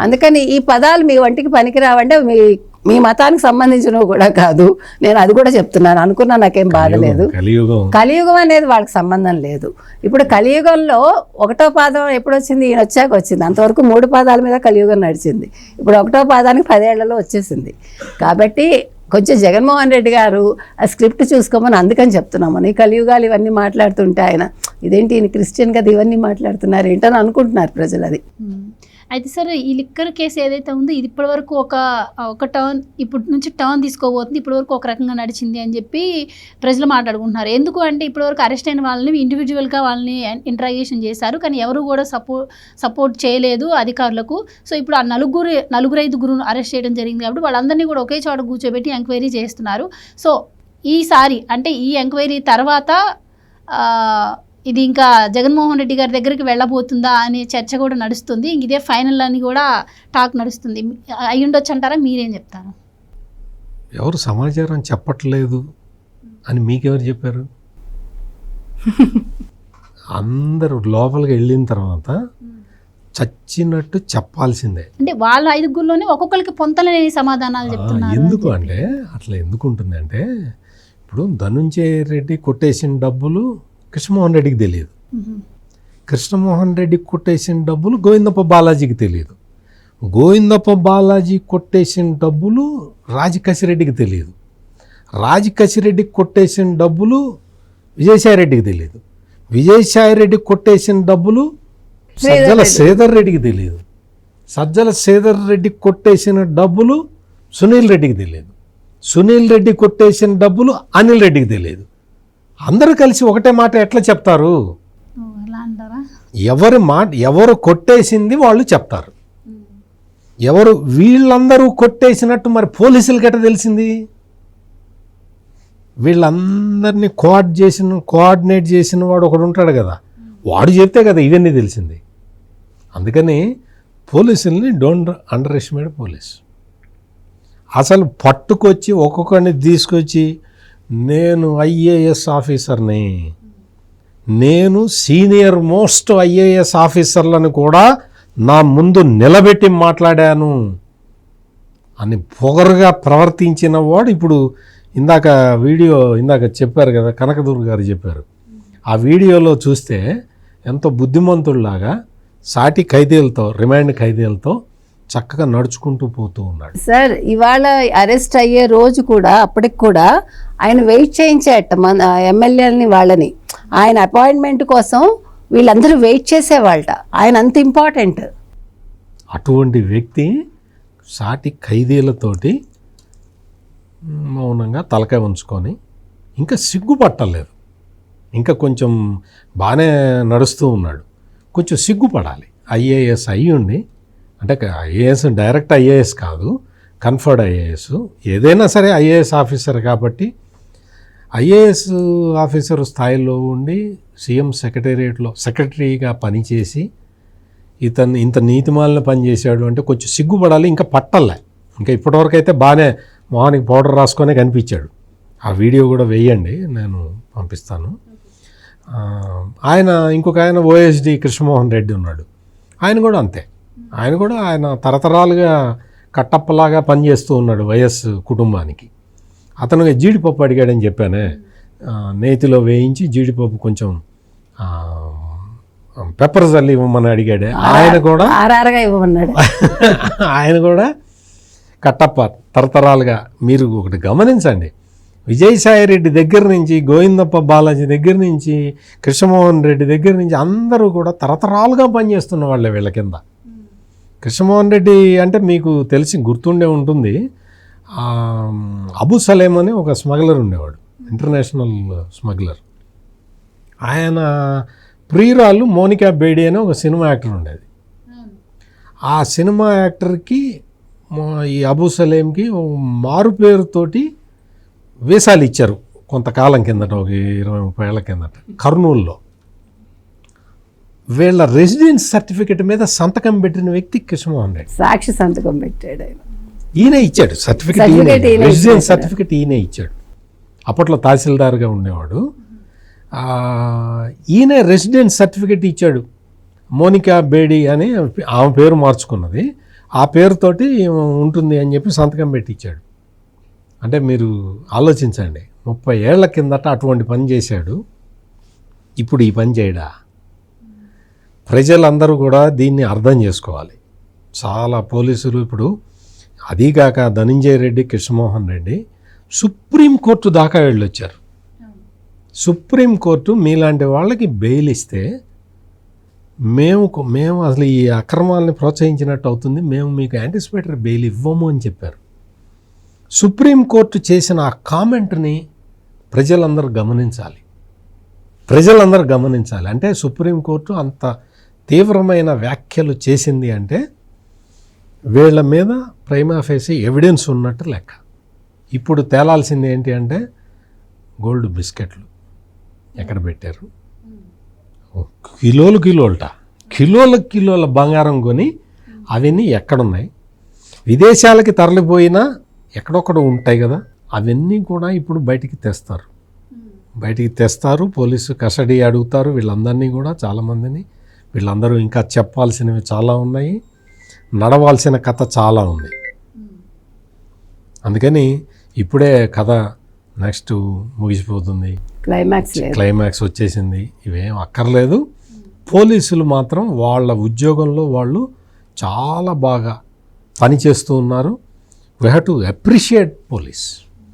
అందుకని ఈ పదాలు మీ వంటికి పనికిరావంటే మీ మతానికి సంబంధించినవి కూడా కాదు. నేను అది కూడా చెప్తున్నాను, అనుకున్నా, నాకేం బాధ లేదు. కలియుగం అనేది వాళ్ళకి సంబంధం లేదు. ఇప్పుడు కలియుగంలో 1వ పాదం ఎప్పుడు వచ్చింది? ఈయన వచ్చాక వచ్చింది. అంతవరకు 3 పాదాల మీద కలియుగం నడిచింది. ఇప్పుడు 1వ పాదానికి 10 ఏళ్లలో వచ్చేసింది. కాబట్టి కొంచెం జగన్మోహన్ రెడ్డి గారు ఆ స్క్రిప్ట్ చూసుకోమని అందుకని చెప్తున్నామని. కలియుగాలు ఇవన్నీ మాట్లాడుతుంటే ఆయన ఇదేంటి ఈయన క్రిస్టియన్ కదా ఇవన్నీ మాట్లాడుతున్నారు ఏంటని అనుకుంటున్నారు ప్రజలు. అది అయితే సార్, ఈ లిక్కర్ కేసు ఏదైతే ఉందో ఇది ఇప్పటివరకు ఒక టర్న్, ఇప్పటి నుంచి టర్న్ తీసుకోబోతుంది, ఇప్పటివరకు ఒక రకంగా నడిచింది అని చెప్పి ప్రజలు మాట్లాడుకుంటున్నారు. ఎందుకు అంటే ఇప్పటివరకు అరెస్ట్ అయిన వాళ్ళని ఇండివిజువల్గా వాళ్ళని ఇంట్రాగేషన్ చేశారు, కానీ ఎవరు కూడా సపోర్ట్ చేయలేదు అధికారులకు. సో ఇప్పుడు ఆ నలుగురు 5 అరెస్ట్ చేయడం జరిగింది కాబట్టి వాళ్ళందరినీ కూడా ఒకే చోట కూర్చోబెట్టి ఎంక్వైరీ చేస్తున్నారు. సో ఈసారి అంటే ఈ ఎంక్వైరీ తర్వాత ఇది ఇంకా జగన్మోహన్ రెడ్డి గారి దగ్గరికి వెళ్ళబోతుందా అనే చర్చ కూడా నడుస్తుంది. ఇదే ఫైనల్ అని కూడా టాక్ నడుస్తుంది. అయి ఉండొచ్చు అంటారా? మీరేం చెప్తారు? ఎవరు సమాచారం చెప్పట్లేదు అని మీకెవరు చెప్పారు? అందరూ లోపలికి వెళ్ళిన తర్వాత చచ్చినట్టు చెప్పాల్సిందే. అంటే వాళ్ళ 5గురిలోనే ఒక్కొక్కరికి పొంతలేని సమాధానాలు చెప్తున్నారు. ఎందుకు అంటే అట్లా ఎందుకు ఉంటుంది అంటే, ఇప్పుడు ధనుంజయ రెడ్డి కొట్టేసిన డబ్బులు కృష్ణమోహన్ రెడ్డికి తెలియదు, కృష్ణమోహన్ రెడ్డి కొట్టేసిన డబ్బులు గోవిందప్ప బాలాజీకి తెలియదు, గోవిందప్ప బాలాజీ కొట్టేసిన డబ్బులు రాజకసిరెడ్డికి తెలియదు, రాజకసిరెడ్డికి కొట్టేసిన డబ్బులు విజయసాయిరెడ్డికి తెలియదు, విజయసాయిరెడ్డికి కొట్టేసిన డబ్బులు సజ్జల శ్రీధర్ రెడ్డికి తెలియదు, సజ్జల శ్రీధర్ రెడ్డికి కొట్టేసిన డబ్బులు సునీల్ రెడ్డికి తెలియదు, సునీల్ రెడ్డి కొట్టేసిన డబ్బులు అనిల్ రెడ్డికి తెలియదు. అందరూ కలిసి ఒకటే మాట ఎట్లా చెప్తారు? ఎలా అంటారా? ఎవరు కొట్టేసింది వాళ్ళు చెప్తారు. ఎవరు వీళ్ళందరూ కొట్టేసినట్టు మరి పోలీసులకి ఎట్లా తెలిసింది? వీళ్ళందరినీ కోఆర్డినేట్ చేసిన వాడు ఒకడు ఉంటాడు కదా, వాడు చెప్తే కదా ఇవన్నీ తెలిసింది. అందుకని పోలీసుల్ని డోంట్ అండర్ ఎస్టిమేట్ పోలీస్. అసలు పట్టుకొచ్చి ఒక్కొక్కరిని తీసుకొచ్చి నేను ఐఏఎస్ ఆఫీసర్ని, నేను సీనియర్ మోస్ట్ ఐఏఎస్ ఆఫీసర్లను కూడా నా ముందు నిలబెట్టి మాట్లాడాను అని పొగరుగా ప్రవర్తించిన వాడు ఇప్పుడు ఇందాక చెప్పారు కదా, కనకదుర్గ గారు చెప్పారు. ఆ వీడియోలో చూస్తే ఎంతో బుద్ధిమంతుల్లాగా సాటి ఖైదీలతో, రిమాండ్ ఖైదీలతో చక్కగా నడుచుకుంటూ పోతూ ఉన్నాడు. సార్ ఇవాళ అరెస్ట్ అయ్యే రోజు కూడా అప్పటికి కూడా ఆయన వెయిట్ చేయించేట మన ఎమ్మెల్యేలని వాళ్ళని, ఆయన అపాయింట్మెంట్ కోసం వీళ్ళందరూ వెయిట్ చేసేవాళ్ళట. ఆయన అంత ఇంపార్టెంట్. అటువంటి వ్యక్తి సాటి ఖైదీలతోటి మౌనంగా తలకాయ ఉంచుకొని ఇంకా సిగ్గుపట్టలేదు, ఇంకా కొంచెం బాగానే నడుస్తూ ఉన్నాడు. కొంచెం సిగ్గుపడాలి. ఐఏఎస్ అయ్యుండి, అంటే ఐఏఎస్ డైరెక్ట్ ఐఏఎస్ కాదు, కన్ఫర్డ్ ఐఏఎస్, ఏదైనా సరే ఐఏఎస్ ఆఫీసర్ కాబట్టి ఐఏఎస్ ఆఫీసర్ స్థాయిలో ఉండి సీఎం సెక్రటరీగా పనిచేసి ఇంత నీతిమాలిన పని చేశాడు అంటే కొంచెం సిగ్గుపడాలి. ఇంకా పట్టలే, ఇంకా ఇప్పటివరకు అయితే బాగానే మొహానికి పౌడర్ రాసుకొనే కనిపించాడు. ఆ వీడియో కూడా వేయండి, నేను పంపిస్తాను. ఇంకొక ఆయన ఓఎస్డి కృష్ణమోహన్ రెడ్డి ఉన్నాడు, ఆయన కూడా అంతే. ఆయన తరతరాలుగా కట్టప్పలాగా పనిచేస్తూ ఉన్నాడు వైఎస్ కుటుంబానికి. అతను జీడిపప్పు అడిగాడని చెప్పానే, నేతిలో వేయించి జీడిపప్పు కొంచెం పెప్పర్ జల్లి ఇవ్వమని అడిగాడే, ఆయన కూడా ఇవ్వమన్నాడు. ఆయన కూడా కట్టప్ప తరతరాలుగా. మీరు ఒకటి గమనించండి, విజయసాయిరెడ్డి దగ్గర నుంచి, గోవిందప్ప బాలాజీ దగ్గర నుంచి, కృష్ణమోహన్ రెడ్డి దగ్గర నుంచి అందరూ కూడా తరతరాలుగా పనిచేస్తున్న వాళ్ళే వీళ్ళ కింద. కృష్ణమోహన్ రెడ్డి అంటే మీకు తెలిసి గుర్తుండే ఉంటుంది, అబు సలేం అని ఒక స్మగ్లర్ ఉండేవాడు, ఇంటర్నేషనల్ స్మగ్లర్. ఆయన ప్రియురాలు మోనికా బేడి అని ఒక సినిమా యాక్టర్ ఉండేది. ఆ సినిమా యాక్టర్కి ఈ అబు సలేంకి మారు పేరుతోటి వీసాలు ఇచ్చారు కొంతకాలం కిందట, ఒక 20-30 ఏళ్ల కిందట కర్నూలులో. వీళ్ళ రెసిడెన్స్ సర్టిఫికెట్ మీద సంతకం పెట్టిన వ్యక్తి కృష్ణమోహన్ రెడ్డి. సాక్షి సంతకం పెట్టాడు ఈయన ఇచ్చాడు సర్టిఫికెట్, రెసిడెన్స్ సర్టిఫికెట్ ఈయనే ఇచ్చాడు. అప్పట్లో తహసీల్దార్గా ఉండేవాడు. ఈయన రెసిడెన్స్ సర్టిఫికెట్ ఇచ్చాడు. మోనికా బేడి అని ఆమె పేరు మార్చుకున్నది, ఆ పేరుతోటి ఉంటుంది అని చెప్పి సంతకం పెట్టి ఇచ్చాడు. అంటే మీరు ఆలోచించండి, 30 ఏళ్ల కిందట అటువంటి పని చేశాడు, ఇప్పుడు ఈ పని చేయడా? ప్రజలందరూ కూడా దీన్ని అర్థం చేసుకోవాలి. చాలా పోలీసులు ఇప్పుడు, అదీగాక ధనంజయ రెడ్డి, కృష్ణమోహన్ రెడ్డి సుప్రీంకోర్టు దాకా వెళ్ళొచ్చారు. సుప్రీంకోర్టు మీలాంటి వాళ్ళకి బెయిల్ ఇస్తే మేము అసలు ఈ అక్రమాలని ప్రోత్సహించినట్టు అవుతుంది, మేము మీకు యాంటిసిపేటరీ బెయిల్ ఇవ్వము అని చెప్పారు. సుప్రీంకోర్టు చేసిన ఆ కామెంట్ని ప్రజలందరూ గమనించాలి. అంటే సుప్రీంకోర్టు అంత తీవ్రమైన వ్యాఖ్యలు చేసింది అంటే వీళ్ళ మీద ప్రైమా ఫేసి ఎవిడెన్స్ ఉన్నట్టు లెక్క. ఇప్పుడు తేలాల్సింది ఏంటి అంటే గోల్డ్ బిస్కెట్లు ఎక్కడ పెట్టారు, కిలోల బంగారం కొని అవన్నీ ఎక్కడున్నాయి, విదేశాలకి తరలిపోయినా ఎక్కడొక్కడ ఉంటాయి కదా, అవన్నీ కూడా ఇప్పుడు బయటికి తెస్తారు. పోలీసు కస్టడీ అడుగుతారు వీళ్ళందరినీ కూడా, చాలామందిని. వీళ్ళందరూ ఇంకా చెప్పాల్సినవి చాలా ఉన్నాయి, నడవాల్సిన కథ చాలా ఉంది. అందుకని ఇప్పుడే కథ నెక్స్ట్ ముగిసిపోతుంది, క్లైమాక్స్ వచ్చేసింది, ఇవేం అక్కర్లేదు. పోలీసులు మాత్రం వాళ్ళ ఉద్యోగంలో వాళ్ళు చాలా బాగా పనిచేస్తూ ఉన్నారు. We have to appreciate police.